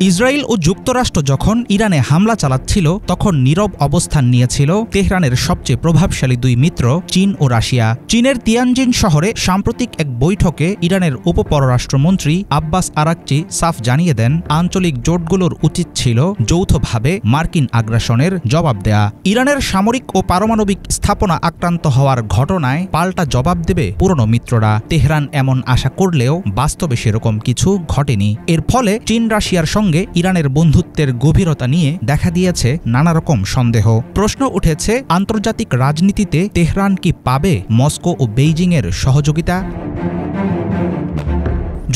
Israel ও যুক্তরাষ্ট্র যখন ইরানে হামলা চালাচ্ছিল তখন নীরব অবস্থান নিয়েছিল তেহরানের সবচেয়ে প্রভাবশালী দুই মিত্র চীন ও রাশিয়া। চীনের তিয়ানজিন শহরে সাম্প্রতিক এক বৈঠকে ইরানের উপপররাষ্ট্রমন্ত্রী আব্বাস আরাকচি সাফ জানিয়ে দেন, আঞ্চলিক জোটগুলোর উচিত ছিল যৌথভাবে মার্কিন আগ্রাসনের জবাব দেয়া। ইরানের সামরিক ও পারমাণবিক স্থাপনা আক্রান্ত হওয়ার ঘটনায় পাল্টা জবাব দেবে পুরনো মিত্ররা। তেহরান এমন আশা করলেও বাস্তবে সেরকম কিছু ঘটেনি। এর ফলে চীন রাশিয়ার সঙ্গে ইরানের বন্ধুত্বের গভীরতা নিয়ে দেখা দিয়েছে নানা রকম সন্দেহ। প্রশ্ন উঠেছে, আন্তর্জাতিক রাজনীতিতে তেহরান কি পাবে মস্কো ও বেইজিংয়ের সহযোগিতা?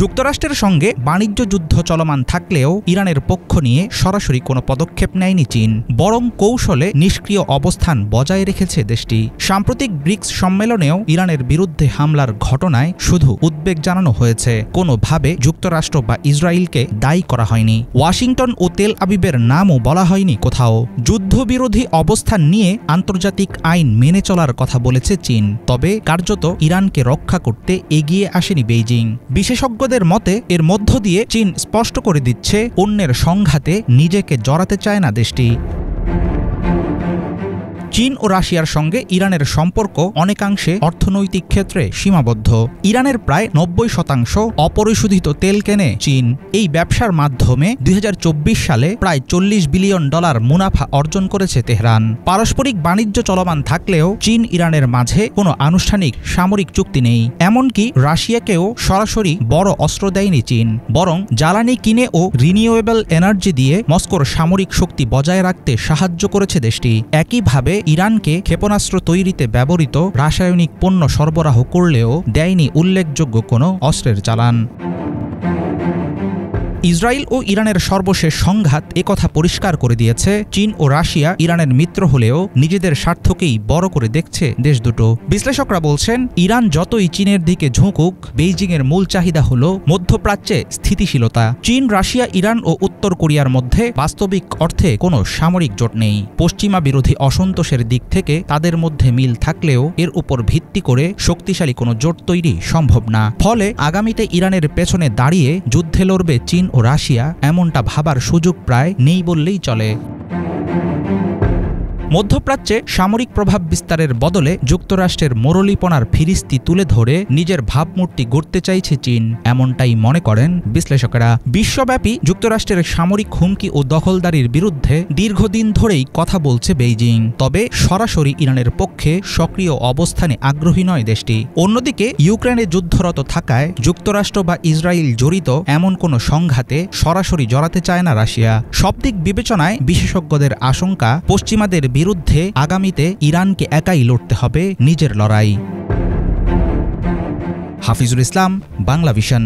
যুক্তরাষ্ট্রের সঙ্গে বাণিজ্য যুদ্ধ চলমান থাকলেও ইরানের পক্ষ নিয়ে সরাসরি কোনো পদক্ষেপ নেয়নি চীন, বরং কৌশলে নিষ্ক্রিয় অবস্থান বজায় রেখেছে দেশটি। সাম্প্রতিক ব্রিক্স সম্মেলনেও ইরানের বিরুদ্ধে হামলার ঘটনায় শুধু উদ্বেগ জানানো হয়েছে, কোনোভাবে যুক্তরাষ্ট্র বা ইসরায়েলকে দায়ী করা হয়নি। ওয়াশিংটন ও তেল আবিবের নামও বলা হয়নি কোথাও। যুদ্ধবিরোধী অবস্থান নিয়ে আন্তর্জাতিক আইন মেনে চলার কথা বলেছে চীন, তবে কার্যত ইরানকে রক্ষা করতে এগিয়ে আসেনি বেইজিং। বিশেষজ্ঞ মতে এর মধ্য দিয়ে চীন স্পষ্ট করে দিচ্ছে, অন্যের সংঘাতে নিজেকে জড়াতে চায় না দেশটি। চীন ও রাশিয়ার সঙ্গে ইরানের সম্পর্ক অনেকাংশে অর্থনৈতিক ক্ষেত্রে সীমাবদ্ধ। ইরানের প্রায় 90% অপরিশোধিত তেল কেনে চীন। এই ব্যবসার মাধ্যমে 2024 সালে প্রায় $40 বিলিয়ন মুনাফা অর্জন করেছে তেহরান। পারস্পরিক বাণিজ্য চলমান থাকলেও চীন ইরানের মাঝে কোনো আনুষ্ঠানিক সামরিক চুক্তি নেই। এমনকি রাশিয়াকেও সরাসরি বড় অস্ত্র দেয়নি চীন, বরং জ্বালানি কিনে ও রিনিউয়েবল এনার্জি দিয়ে মস্কোর সামরিক শক্তি বজায় রাখতে সাহায্য করেছে দেশটি। একইভাবে ইরানকে ক্ষেপণাস্ত্র তৈরিতে ব্যবহৃত রাসায়নিক পণ্য সরবরাহ করলেও দেয়নি উল্লেখযোগ্য কোনো অস্ত্রের চালান। ইসরায়েল ও ইরানের সর্বশেষ সংঘাত একথা পরিষ্কার করে দিয়েছে, চীন ও রাশিয়া ইরানের মিত্র হলেও নিজেদের স্বার্থকেই বড় করে দেখছে দেশ দুটো। বিশ্লেষকরা বলছেন, ইরান যতই চীনের দিকে ঝুঁকুক, বেইজিংয়ের মূল চাহিদা হল মধ্যপ্রাচ্যে স্থিতিশীলতা। চীন, রাশিয়া, ইরান ও উত্তর কোরিয়ার মধ্যে বাস্তবিক অর্থে কোনো সামরিক জোট নেই। পশ্চিমা বিরোধী অসন্তোষের দিক থেকে তাদের মধ্যে মিল থাকলেও এর উপর ভিত্তি করে শক্তিশালী কোনো জোট তৈরি সম্ভব না। ফলে আগামীতে ইরানের পেছনে দাঁড়িয়ে যুদ্ধে লড়বে চীন ও রাশিয়া, এমনটা ভাবার সুযোগ প্রায় নেই বললেই চলে। মধ্যপ্রাচ্যে সামরিক প্রভাব বিস্তারের বদলে যুক্তরাষ্ট্রের মোরলীপনার ফিরিস্তি তুলে ধরে নিজের ভাবমূর্তি গড়তে চাইছে চীন, এমনটাই মনে করেন বিশ্লেষকেরা। বিশ্বব্যাপী যুক্তরাষ্ট্রের সামরিক হুমকি ও দখলদারির বিরুদ্ধে দীর্ঘদিন ধরেই কথা বলছে বেইজিং, তবে সরাসরি ইরানের পক্ষে সক্রিয় অবস্থানে আগ্রহী নয় দেশটি। অন্যদিকে ইউক্রেনে যুদ্ধরত থাকায় যুক্তরাষ্ট্র বা ইসরায়েল জড়িত এমন কোনো সংঘাতে সরাসরি জড়াতে চায় না রাশিয়া। সব দিক বিবেচনায় বিশেষজ্ঞদের আশঙ্কা, পশ্চিমাদের বিরুদ্ধে আগামীতে ইরানকে একাই লড়তে হবে নিজের লড়াই। হাফিজুল ইসলাম, বাংলা ভিশন।